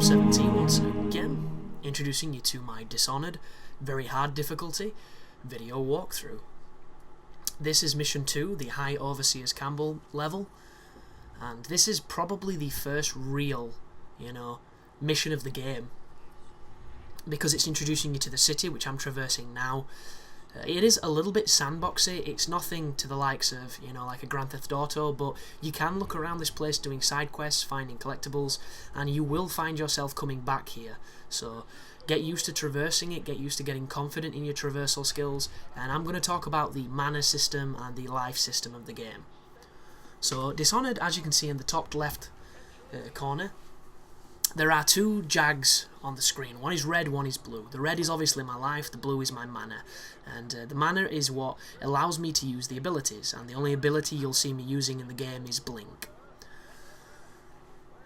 17 once again, introducing you to my Dishonored, very hard difficulty, video walkthrough. This is Mission 2, the High Overseer's Campbell level, and this is probably the first real, mission of the game, because it's introducing you to the city, which I'm traversing now. It is a little bit sandboxy. It's nothing to the likes of, like a Grand Theft Auto, but you can look around this place doing side quests, finding collectibles, and you will find yourself coming back here. So get used to traversing it, get used to getting confident in your traversal skills, and I'm going to talk about the mana system and the life system of the game. So Dishonored, as you can see in the top left corner, there are two jags on the screen. One is red, one is blue. The red is obviously my life, the blue is my mana. And the mana is what allows me to use the abilities, and the only ability you'll see me using in the game is Blink.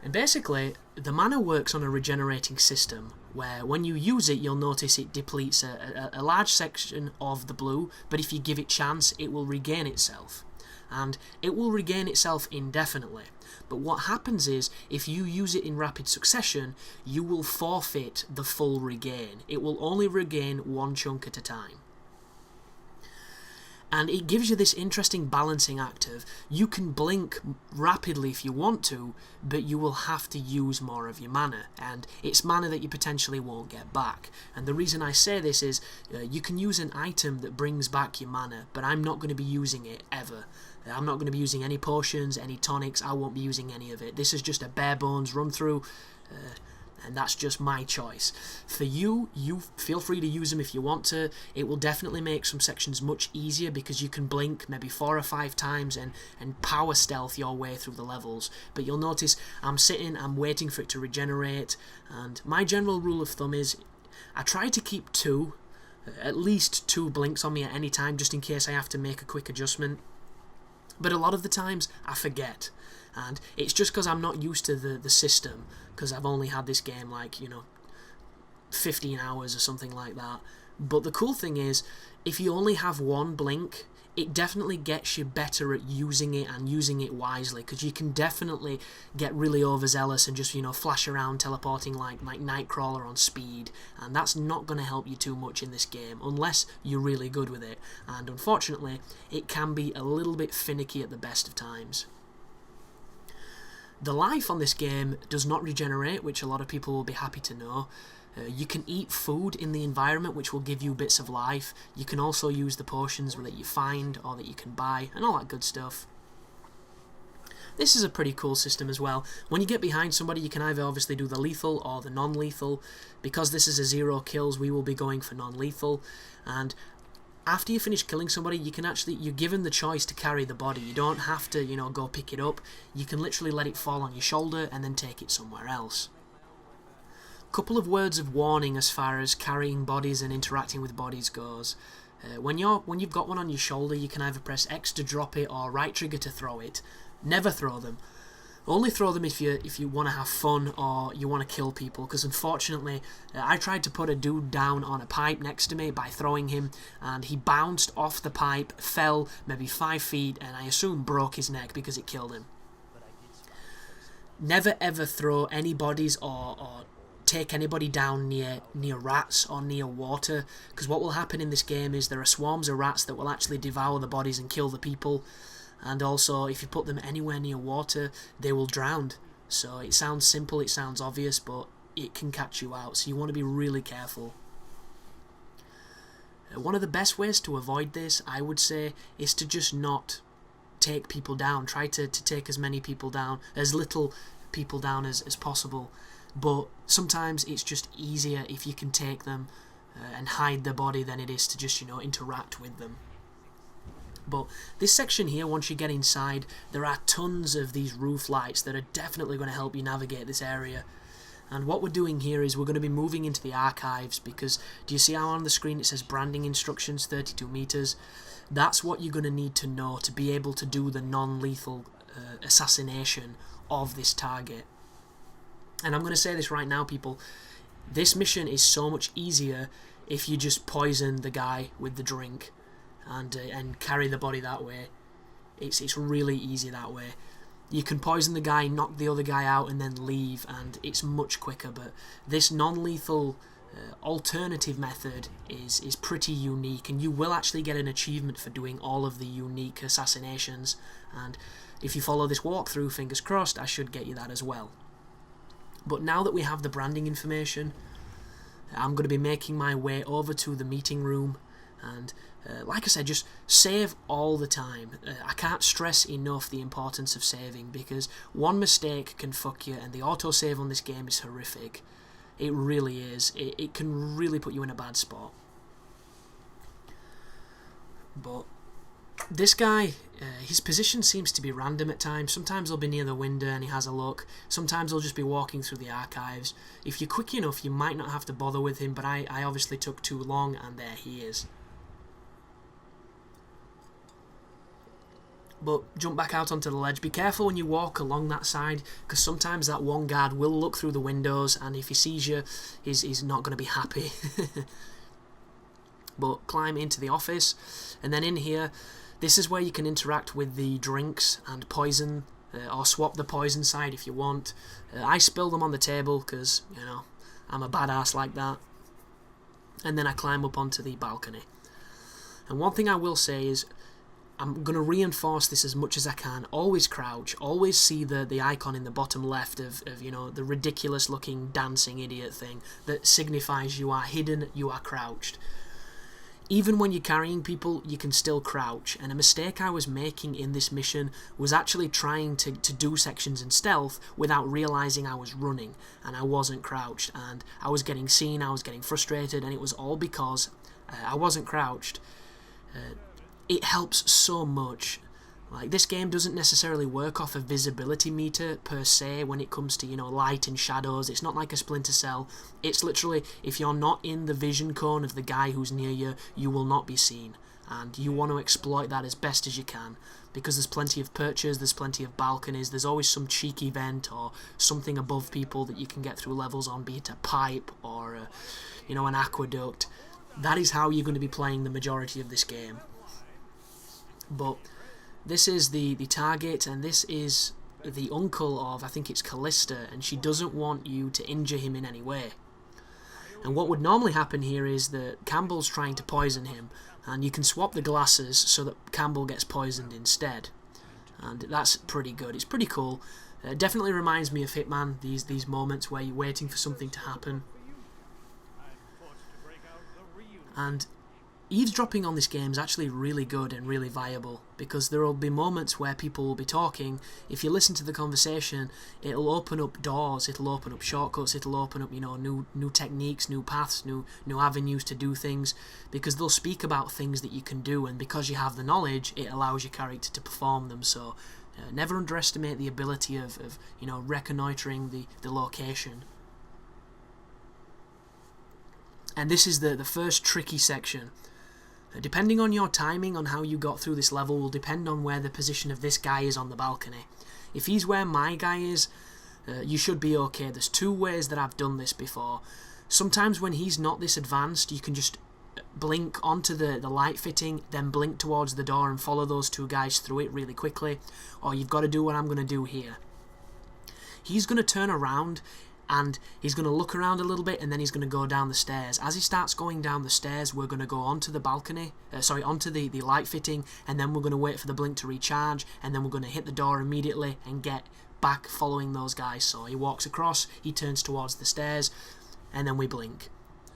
And basically, the mana works on a regenerating system, where when you use it, you'll notice it depletes a large section of the blue, but if you give it chance, it will regain itself. And it will regain itself indefinitely. But what happens is, if you use it in rapid succession, you will forfeit the full regain. It will only regain one chunk at a time. And it gives you this interesting balancing act of, you can blink rapidly if you want to, but you will have to use more of your mana, and it's mana that you potentially won't get back. And the reason I say this is, you can use an item that brings back your mana, but I'm not going to be using it ever. I'm not going to be using any potions, any tonics, I won't be using any of it. This is just a bare bones run through, and that's just my choice. For you feel free to use them if you want to. It will definitely make some sections much easier because you can blink maybe 4 or 5 times and power stealth your way through the levels. But you'll notice I'm sitting, I'm waiting for it to regenerate, and my general rule of thumb is I try to keep at least two blinks on me at any time, just in case I have to make a quick adjustment. But a lot of the times I forget, and it's just because I'm not used to the system, because I've only had this game like 15 hours or something like that. But the cool thing is, if you only have one blink, it definitely gets you better at using it and using it wisely, because you can definitely get really overzealous and just flash around teleporting like Nightcrawler on speed, and that's not going to help you too much in this game unless you're really good with it, and unfortunately it can be a little bit finicky at the best of times. The life on this game does not regenerate, which a lot of people will be happy to know. You can eat food in the environment, which will give you bits of life. You can also use the potions that you find or that you can buy, and all that good stuff. This is a pretty cool system as well. When you get behind somebody, you can either obviously do the lethal or the non-lethal. Because this is a 0 kills, we will be going for non-lethal. And after you finish killing somebody, you're given the choice to carry the body. You don't have to, go pick it up. You can literally let it fall on your shoulder and then take it somewhere else. Couple of words of warning as far as carrying bodies and interacting with bodies goes. When you've got one on your shoulder, you can either press X to drop it or right trigger to throw it. Never throw them. Only throw them if you want to have fun or you want to kill people, because unfortunately I tried to put a dude down on a pipe next to me by throwing him, and he bounced off the pipe, fell maybe 5 feet, and I assume broke his neck because it killed him. Never ever throw any bodies or take anybody down near rats or near water, because what will happen in this game is there are swarms of rats that will actually devour the bodies and kill the people, and also if you put them anywhere near water, they will drown. So it sounds simple, it sounds obvious, but it can catch you out, so you want to be really careful. One of the best ways to avoid this, I would say, is to just not take people down. Try to take as many people down, as little people down as possible. But sometimes it's just easier if you can take them and hide their body than it is to just, interact with them. But this section here, once you get inside, there are tons of these roof lights that are definitely going to help you navigate this area. And what we're doing here is we're going to be moving into the archives, because do you see how on the screen it says branding instructions 32 meters? That's what you're going to need to know to be able to do the non-lethal assassination of this target. And I'm going to say this right now, people, this mission is so much easier if you just poison the guy with the drink and carry the body that way. It's really easy that way. you can poison the guy, knock the other guy out, and then leave, and it's much quicker. But this non-lethal alternative method is pretty unique, and you will actually get an achievement for doing all of the unique assassinations. And if you follow this walkthrough, fingers crossed, I should get you that as well. But now that we have the branding information, I'm going to be making my way over to the meeting room, and like I said, just save all the time. I can't stress enough the importance of saving, because one mistake can fuck you, and the autosave on this game is horrific. It really is. It can really put you in a bad spot. But this guy, his position seems to be random at times. Sometimes he'll be near the window and he has a look. Sometimes he'll just be walking through the archives. If you're quick enough, you might not have to bother with him, but I obviously took too long, and there he is. But jump back out onto the ledge. Be careful when you walk along that side, because sometimes that one guard will look through the windows, and if he sees you, he's not going to be happy. But climb into the office, and then in here, this is where you can interact with the drinks and poison, or swap the poison side if you want. I spill them on the table because, you know, I'm a badass like that. And then I climb up onto the balcony. And one thing I will say is, I'm going to reinforce this as much as I can. Always crouch. Always see the icon in the bottom left of you know, the ridiculous looking dancing idiot thing that signifies you are hidden, you are crouched. Even when you're carrying people, you can still crouch. And a mistake I was making in this mission was actually trying to do sections in stealth without realising I was running and I wasn't crouched. And I was getting seen, I was getting frustrated, and it was all because I wasn't crouched. It helps so much. Like, this game doesn't necessarily work off a visibility meter per se when it comes to, you know, light and shadows. It's not like a Splinter Cell. It's literally, if you're not in the vision cone of the guy who's near you, you will not be seen. And you want to exploit that as best as you can, because there's plenty of perches, there's plenty of balconies, there's always some cheeky vent or something above people that you can get through levels on, be it a pipe or you know, an aqueduct. That is how you're going to be playing the majority of this game. But this is the target, and this is the uncle of, I think it's Callista, and she doesn't want you to injure him in any way. And what would normally happen here is that Campbell's trying to poison him, and you can swap the glasses so that Campbell gets poisoned instead. And that's pretty good. It's pretty cool. It definitely reminds me of Hitman, these moments where you're waiting for something to happen. And eavesdropping on this game is actually really good and really viable, because there will be moments where people will be talking. If you listen to the conversation, it'll open up doors, it'll open up shortcuts, it'll open up, you know, new techniques, new paths, new avenues to do things, because they'll speak about things that you can do, and because you have the knowledge, it allows your character to perform them. So never underestimate the ability of you know, reconnoitering the location. And this is the first tricky section. Depending on your timing on how you got through this level will depend on where the position of this guy is on the balcony. If he's where my guy is, you should be okay. There's two ways that I've done this before. Sometimes when he's not this advanced, you can just blink onto the light fitting, then blink towards the door and follow those two guys through it really quickly. Or you've got to do what I'm going to do here. He's going to turn around, and he's going to look around a little bit, and then he's going to go down the stairs. As he starts going down the stairs, we're going to go onto the balcony, onto the light fitting, and then we're going to wait for the blink to recharge, and then we're going to hit the door immediately and get back following those guys. So he walks across, he turns towards the stairs, and then we blink.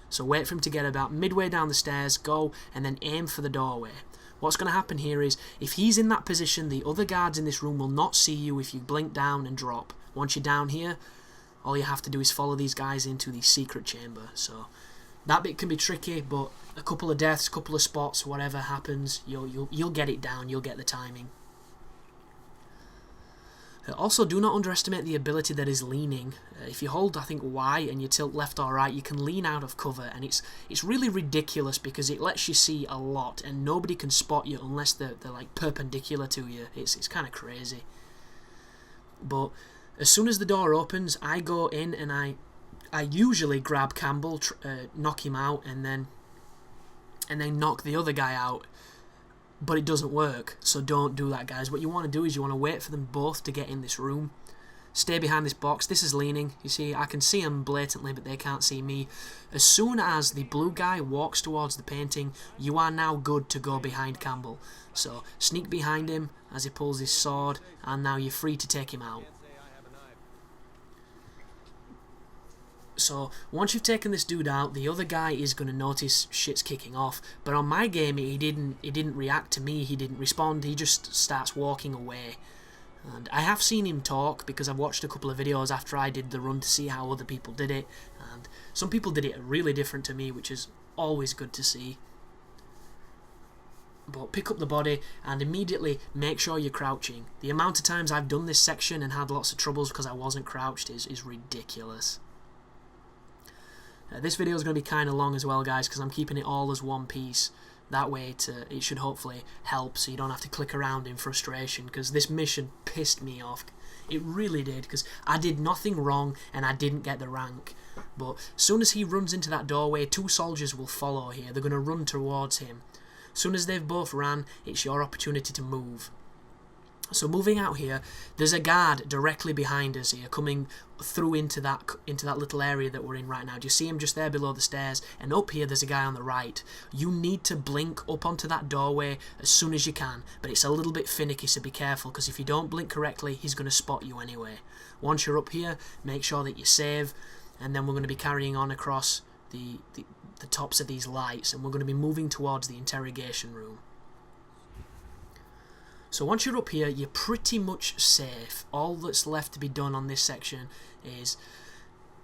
So wait for him to get about midway down the stairs, go, and then aim for the doorway. What's going to happen here is, if he's in that position, the other guards in this room will not see you if you blink down and drop. Once you're down here, all you have to do is follow these guys into the secret chamber. So that bit can be tricky, but a couple of deaths, a couple of spots, whatever happens, you'll get it down, you'll get the timing. Also, do not underestimate the ability that is leaning. If you hold, I think, Y and you tilt left or right, you can lean out of cover, and it's really ridiculous because it lets you see a lot, and nobody can spot you unless they're like perpendicular to you. It's kind of crazy. But as soon as the door opens, I go in and I usually grab Campbell, knock him out, and then knock the other guy out. but it doesn't work, so don't do that, guys. What you want to do is you want to wait for them both to get in this room. Stay behind this box. This is leaning. You see, I can see them blatantly, but they can't see me. As soon as the blue guy walks towards the painting, you are now good to go behind Campbell. So sneak behind him as he pulls his sword, and now you're free to take him out. So once you've taken this dude out, the other guy is going to notice shit's kicking off. But on my game, he didn't react to me. He didn't respond. He just starts walking away. And I have seen him talk because I've watched a couple of videos after I did the run to see how other people did it, and some people did it really different to me, which is always good to see. But pick up the body and immediately make sure you're crouching. The amount of times I've done this section and had lots of troubles because I wasn't crouched is ridiculous. This video is going to be kind of long as well, guys, because I'm keeping it all as one piece. That way it should hopefully help so you don't have to click around in frustration, because this mission pissed me off. It really did, because I did nothing wrong and I didn't get the rank. But as soon as he runs into that doorway, 2 soldiers will follow here. They're going to run towards him. As soon as they've both ran, it's your opportunity to move. So moving out here, there's a guard directly behind us here, coming through into that little area that we're in right now. Do you see him just there below the stairs? And up here, there's a guy on the right. You need to blink up onto that doorway as soon as you can, but it's a little bit finicky, so be careful, because if you don't blink correctly, he's going to spot you anyway. Once you're up here, make sure that you save, and then we're going to be carrying on across the tops of these lights, and we're going to be moving towards the interrogation room. So once you're up here, you're pretty much safe. All that's left to be done on this section is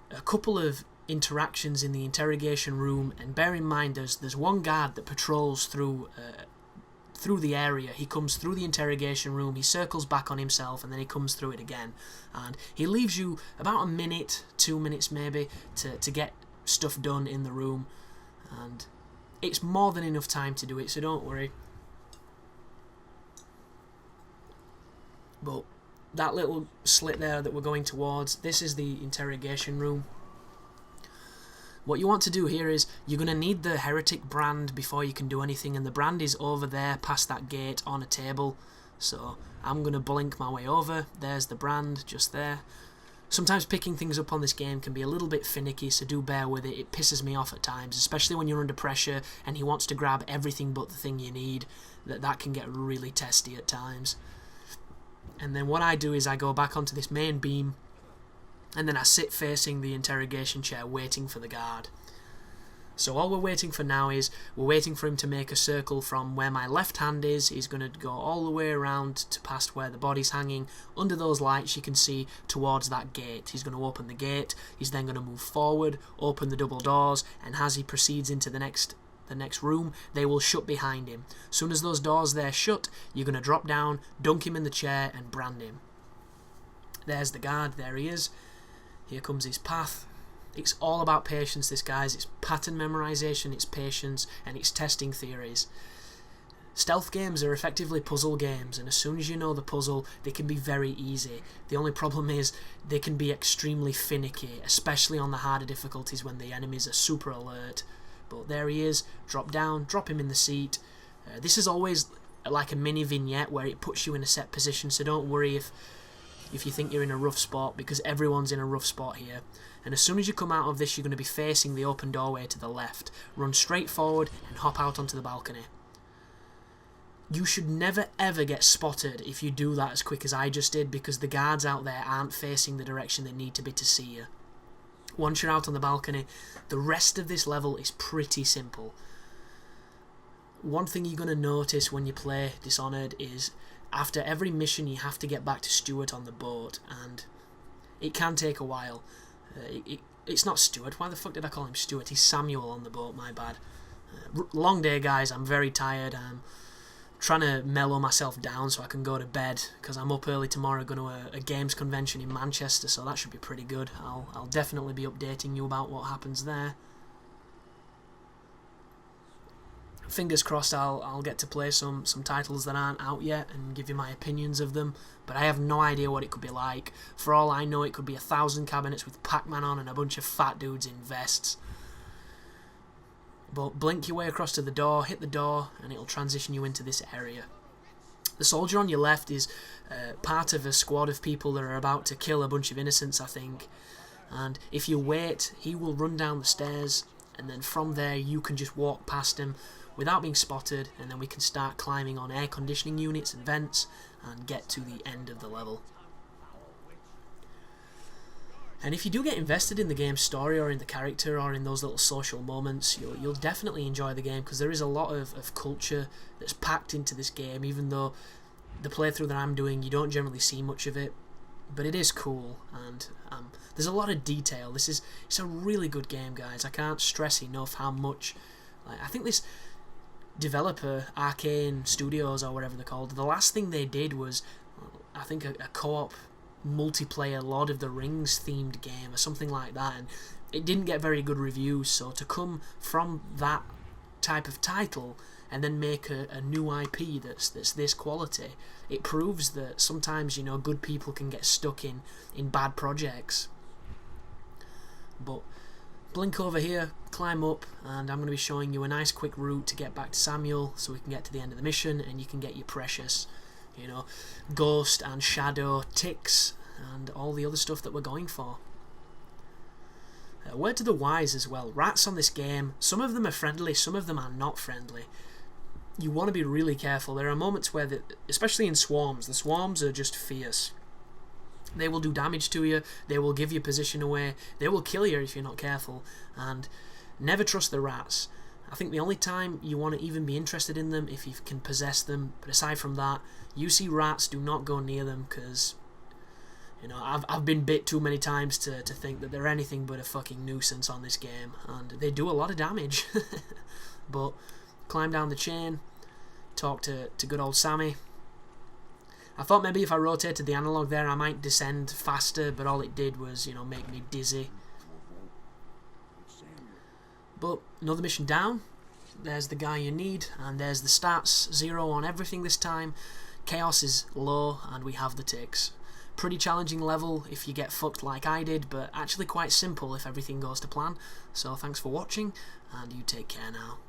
a couple of interactions in the interrogation room, and bear in mind there's one guard that patrols through the area. He comes through the interrogation room, he circles back on himself, and then he comes through it again. And he leaves you about a minute, 2 minutes maybe, to get stuff done in the room. And it's more than enough time to do it, so don't worry. But that little slit there that we're going towards, this is the interrogation room. What you want to do here is, you're going to need the heretic brand before you can do anything, and the brand is over there past that gate on a table. So I'm going to blink my way over. There's the brand just there. Sometimes picking things up on this game can be a little bit finicky, so do bear with it. It pisses me off at times, especially when you're under pressure and he wants to grab everything but the thing you need. That can get really testy at times. And then what I do is I go back onto this main beam, and then I sit facing the interrogation chair waiting for the guard. So all we're waiting for now is, we're waiting for him to make a circle from where my left hand is. He's going to go all the way around to past where the body's hanging. Under those lights you can see towards that gate. He's going to open the gate. He's then going to move forward, open the double doors, and as he proceeds into the next room, they will shut behind him. As soon as those doors there shut, you're going to drop down, dunk him in the chair, and brand him. There's the guard, there he is. Here comes his path. It's all about patience, this, guys. It's pattern memorization, it's patience, and it's testing theories. Stealth games are effectively puzzle games, and as soon as you know the puzzle, they can be very easy. The only problem is they can be extremely finicky, especially on the harder difficulties when the enemies are super alert. But there he is, drop down, drop him in the seat. This is always like a mini vignette where it puts you in a set position, so don't worry if you think you're in a rough spot, because everyone's in a rough spot here. And as soon as you come out of this, you're going to be facing the open doorway to the left. Run straight forward and hop out onto the balcony. You should never ever get spotted if you do that as quick as I just did, because the guards out there aren't facing the direction they need to be to see you. Once you're out on the balcony, the rest of this level is pretty simple. One thing you're going to notice when you play Dishonored is, after every mission you have to get back to Stuart on the boat, and it can take a while. It's not Stuart, why the fuck did I call him Stuart? He's Samuel on the boat, my bad. Long day, guys, I'm very tired. I'm trying to mellow myself down so I can go to bed, because I'm up early tomorrow going to a games convention in Manchester, so that should be pretty good. I'll definitely be updating you about what happens there. Fingers crossed I'll get to play some titles that aren't out yet and give you my opinions of them, but I have no idea what it could be like. For all I know, it could be 1,000 cabinets with Pac-Man on and a bunch of fat dudes in vests. But blink your way across to the door, hit the door, and it'll transition you into this area. The soldier on your left is part of a squad of people that are about to kill a bunch of innocents, I think. And if you wait, he will run down the stairs, and then from there you can just walk past him without being spotted, and then we can start climbing on air conditioning units and vents and get to the end of the level. And if you do get invested in the game's story or in the character or in those little social moments, you'll definitely enjoy the game, because there is a lot of culture that's packed into this game, even though the playthrough that I'm doing, you don't generally see much of it. But it is cool, and there's a lot of detail. It's a really good game, guys. I can't stress enough how much... I think this developer, Arcane Studios or whatever they're called, the last thing they did was, I think, a co-op multiplayer Lord of the Rings themed game or something like that, and it didn't get very good reviews. So to come from that type of title and then make a new IP that's this quality, it proves that sometimes, you know, good people can get stuck in bad projects. But blink over here, climb up, and I'm going to be showing you a nice quick route to get back to Samuel so we can get to the end of the mission and you can get your precious, you know, ghost and shadow ticks and all the other stuff that we're going for. Word to the wise as well, rats on this game, some of them are friendly, some of them are not friendly. You want to be really careful. There are moments where, especially in swarms, the swarms are just fierce. They will do damage to you, they will give your position away, they will kill you if you're not careful, and never trust the rats. I think the only time you want to even be interested in them if you can possess them, but aside from that, you see rats, do not go near them, because, you know, I've been bit too many times to think that they're anything but a fucking nuisance on this game, and they do a lot of damage. But climb down the chain, talk to good old Sammy. I thought maybe if I rotated the analog there I might descend faster, but all it did was, you know, make me dizzy. But another mission down, there's the guy you need, and there's the stats, 0 on everything this time. Chaos is low, and we have the ticks. Pretty challenging level if you get fucked like I did, but actually quite simple if everything goes to plan. So thanks for watching, and you take care now.